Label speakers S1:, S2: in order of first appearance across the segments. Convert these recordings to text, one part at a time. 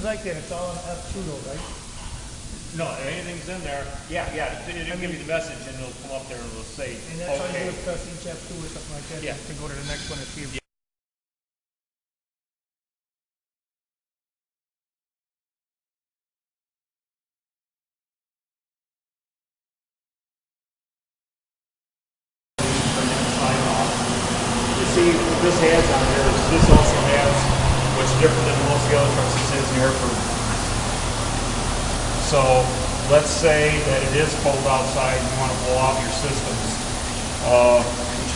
S1: things like that, it's all on F2 though, right?
S2: No, anything's in there. Yeah, it'll give you the message and it'll come up there and it'll say,
S1: And that's all you
S2: okay.
S1: do is press each F2 or something like that
S2: Yeah.
S1: to go to the next one and see if
S2: You see, what this has on here is this also has what's different than most of the other trucks. This has an air filter. So let's say that it is cold outside and you want to blow out your systems. We'll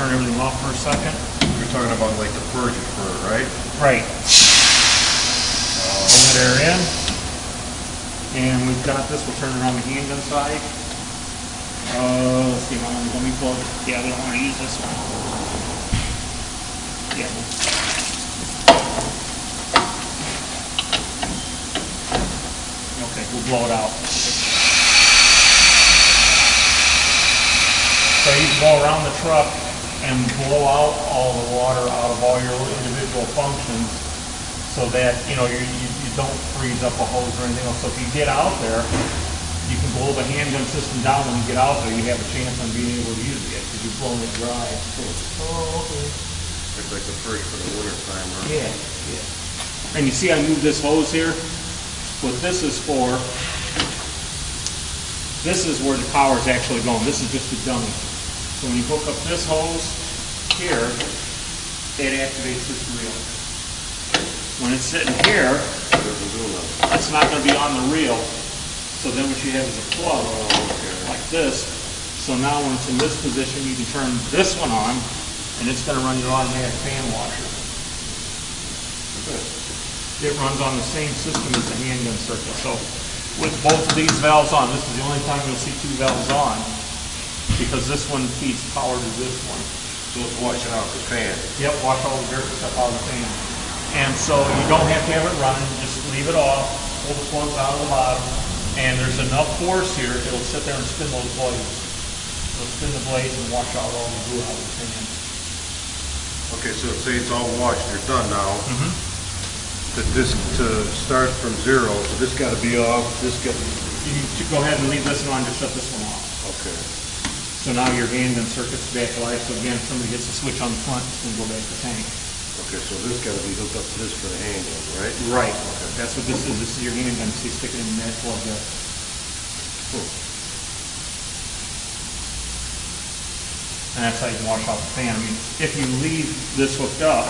S2: turn everything off for a second.
S3: You're talking about like the purge fur, right?
S2: Right. Pull that air in. And we've got this, we'll turn it on the handgun side. Let's see, let me plug it. Yeah, we don't want to use this one. Yeah. Okay, we'll blow it out. So you can go around the truck and blow out all the water out of all your individual functions so that, you don't freeze up a hose or anything else. So if you get out there, you can blow the handgun system down when you get out there. You have a chance on being able to use it because you've blown it dry.
S1: oh, okay.
S3: It's like the purge for the winter time, right?
S2: Yeah. And you see I moved this hose here? What this is for, this is where the power is actually going. This is just a dummy. So when you hook up this hose here, it activates this reel. When it's sitting here, it's not going to be on the reel. So then what you have is a plug like this. So now when it's in this position, you can turn this one on, and it's going to run your automatic fan washer. It runs on the same system as the handgun circuit. So with both of these valves on, this is the only time you'll see two valves on, because this one feeds power to this one.
S3: So it's washing out the fan.
S2: Yep, wash all the dirt and stuff out of the fan. And so you don't have to have it running, just leave it off, pull the plugs out of the bottom, and there's enough force here, it'll sit there and spin those blades. It'll spin the blades and wash out all the glue out of the fan.
S3: Okay, so say it's all washed, you're done now. To start from zero, so this got to be off, this got to
S2: You can go ahead and leave this one on, just shut this one off.
S3: okay.
S2: So now your handgun circuit's back to life, so again, if somebody hits the switch on the front, it's gonna go back to tank.
S3: Okay, so this got to be hooked up to this for the handgun, right?
S2: Right. That's what this is. This is your handgun, so you stick it in that plug there. And that's how you can wash out the fan. I mean, if you leave this hooked up,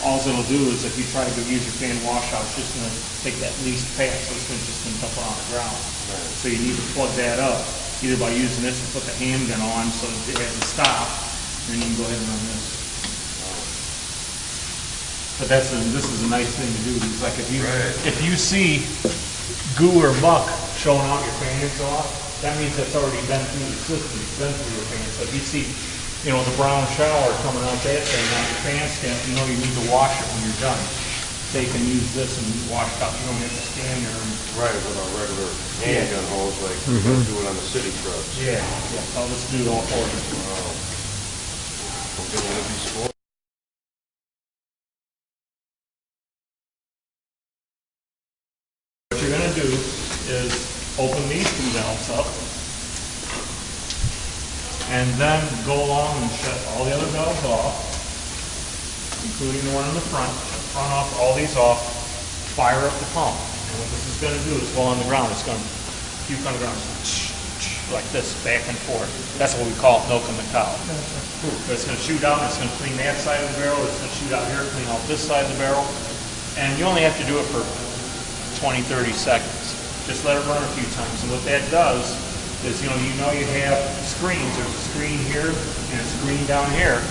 S2: all it'll do is if you try to go use your fan washout, it's just going to take that least pass, so it's just going to dump it on the ground.
S3: Right.
S2: So you need to plug that up, either by using this or put the handgun on so that it hasn't stopped, and then you can go ahead and run this. But this is a nice thing to do, because like if you see goo or muck showing out your fan exhaust, that means it's already been through the system, it's been through your fan. So if you see, the brown shower coming out that thing, out your fan stem, you need to wash it when you're done. They can use this and wash it out. You don't have to stand there.
S3: Right, with our regular handgun hose, like we do it on the city trucks.
S2: Yeah. I'll just do it all for you.
S3: Okay, will it be spoiled?
S2: What you're going to do is open these two valves up, and then go along and shut all the other valves off, including the one in the front. Shut the front off, all these off, fire up the pump. And what this is going to do is go on the ground. It's going to puke on the ground like this, back and forth. That's what we call milking the cow. But it's going to shoot out, and it's going to clean that side of the barrel. It's going to shoot out here, clean out this side of the barrel. And you only have to do it for 20, 30 seconds. Just let it run a few times. And what that does is, you have screens. There's a screen here and a screen down here.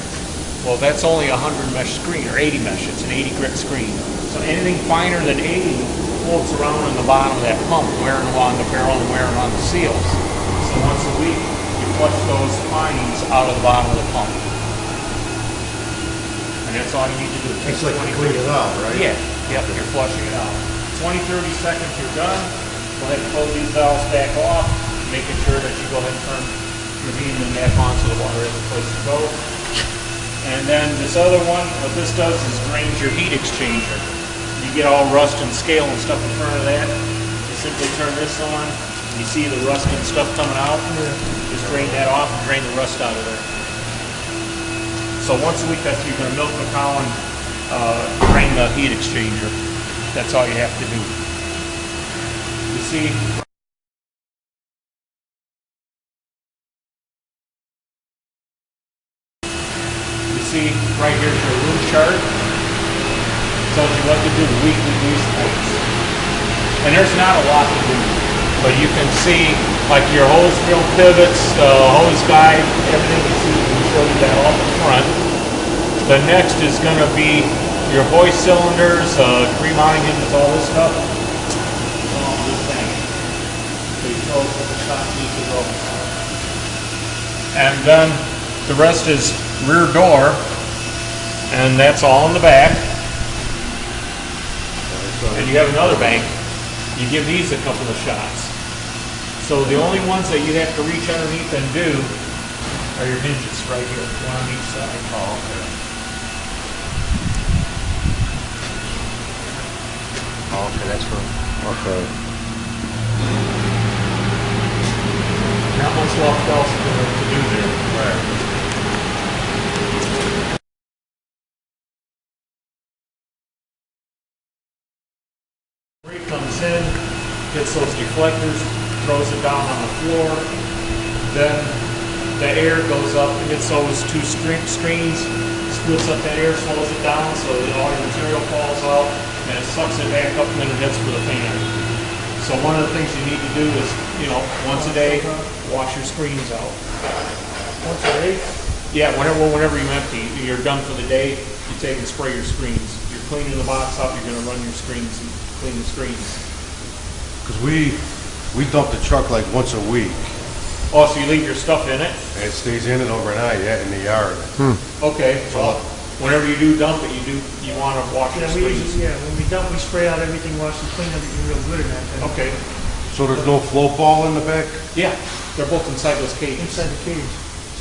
S2: Well, that's only a 100 mesh screen, or 80 mesh. It's an 80 grit screen. So anything finer than 80 floats around in the bottom of that pump, wearing along the barrel and wearing on the seals. So once a week, you flush those fines out of the bottom of the pump. And that's all you need to do.
S3: It's like to clean it out, right?
S2: Yeah, yep, you're flushing it out. 20, 30 seconds, you're done. Go ahead and close these valves back off, making sure that you go ahead and turn your handgun back on so the water has a place to go. And then this other one, what this does is drains your heat exchanger. you get all rust and scale and stuff in front of that, you simply turn this on, and you see the rust and stuff coming out. Just drain that off and drain the rust out of there. So once a week after you're going to milk the cow and drain the heat exchanger. That's all you have to do. You see, right here's your room chart. Tells you what to do, weekly grease points. And there's not a lot to do, but you can see like your hose fill pivots, hose guide, everything you see. We show you that all up front. The next is going to be your hoist cylinders, remounting them with all this stuff. All this thing. So you show what the shop needs to go. And then the rest is rear door, and that's all in the back. And you have another bank. You give these a couple of shots. So the only ones that you have to reach underneath and do are your hinges right here, one on each side.
S3: Oh, okay. Oh, okay, that's for, okay.
S2: Not much left else to do there.
S3: Right.
S2: Comes in, gets those deflectors, throws it down on the floor, then the air goes up and gets those two screens, splits up that air, slows it down so that all your material falls out, and it sucks it back up and then it heads for the fan. So one of the things you need to do is, once a day, wash your screens out.
S1: Once a day?
S2: Yeah, whenever you empty, you're done for the day, you take and spray your screens. You're cleaning the box up, you're gonna run your screens and clean the screens.
S3: Because we dump the truck like once a week.
S2: Oh, so you leave your stuff in it?
S3: And it stays in it overnight, yeah, in the yard.
S2: Okay, well, whenever you do dump it, you want to wash your screens.
S1: When we dump, we spray out everything, wash and clean everything real good in that. Then
S2: Okay,
S3: So there's no float ball in the back?
S2: yeah, they're both inside those cages.
S1: inside the cage.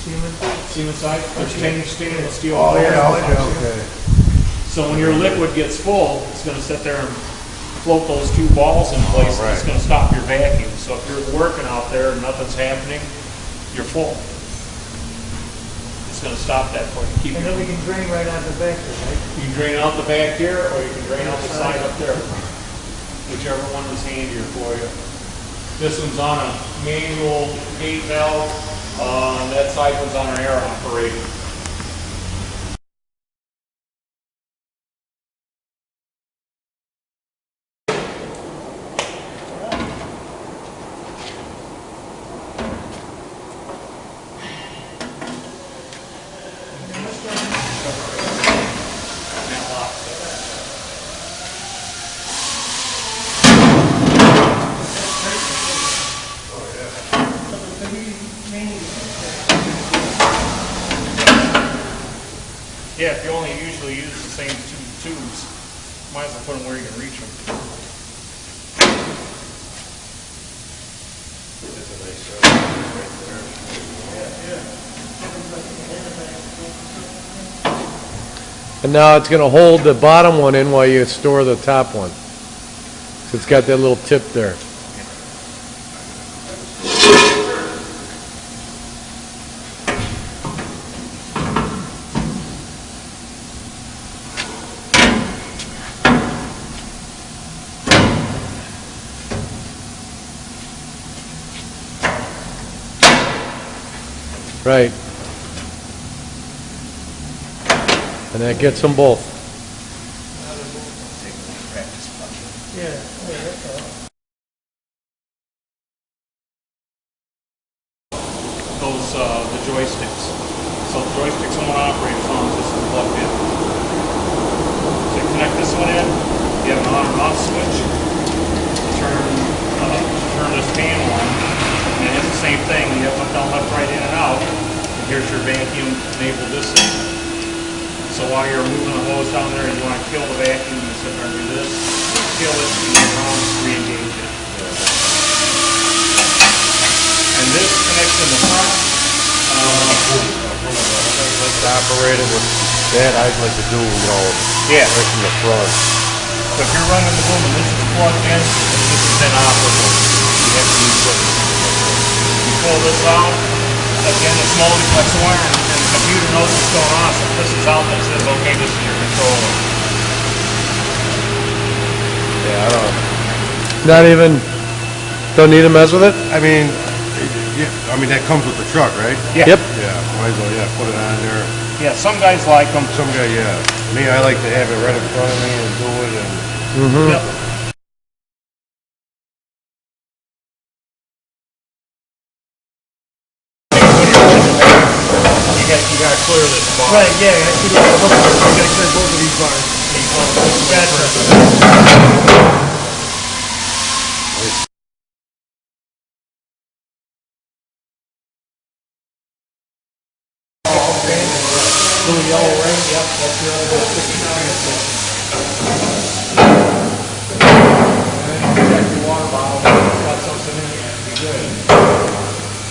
S1: See them inside?
S2: See them inside? There's stainless steel.
S3: Oh,
S2: doors.
S3: okay.
S2: So when your liquid gets full, it's going to sit there and float those two balls in place.
S3: Oh, right.
S2: It's going to stop your vacuum. So if you're working out there and nothing's happening, you're full. It's going to stop that for you. Keep
S1: And
S2: your
S1: then we can drain right out the back there, right?
S2: You can drain out the back here, or you can drain out the side up there. Whichever one is handier for you. This one's on a manual gate valve. That side one's on an air operated. Yeah, if you only usually use the same two tubes, might as well put them where you can reach them.
S3: That's a nice right there.
S4: And now it's going to hold the bottom one in while you store the top one. So it's got that little tip there. Right. And that gets them both.
S1: Yeah, that's all.
S2: Those, the joysticks. So the joysticks won't operate as long as this is plugged in. So you connect this one in, you have an on and off switch. Turn this panel on, and it's the same thing. You have up, down, left, right, in and out. And here's your vacuum, enable this in. So while you're moving the hose down there and you want to kill the vacuum, you sit there and do this, kill it, and you around, re-engage it. And this connects in the front.
S3: Operated with that, I'd like to do,
S2: Yeah.
S3: right from the front.
S2: So if you're running the boom and this is plugged in, this is inoperable. You have to use this. You pull this out, again, it's multiplex wiring, and the computer knows what's going on. So if this is out, it says, okay, this is your controller.
S3: Yeah, I don't know.
S4: Not even, don't need to mess with it?
S3: I mean, yeah, I mean, that comes with the truck, right?
S2: Yeah.
S4: Yep.
S3: Yeah, might as well, yeah, put it on there.
S2: Yeah, some guys like them.
S3: Some guy, yeah. Me, I like to have it right in front of me and do it and...
S2: Yep. You gotta clear this bar.
S1: Right, yeah, I see the hook. You gotta clear both of these bars. Gotcha. Little yellow ring, yep, that's the other 50 transmission.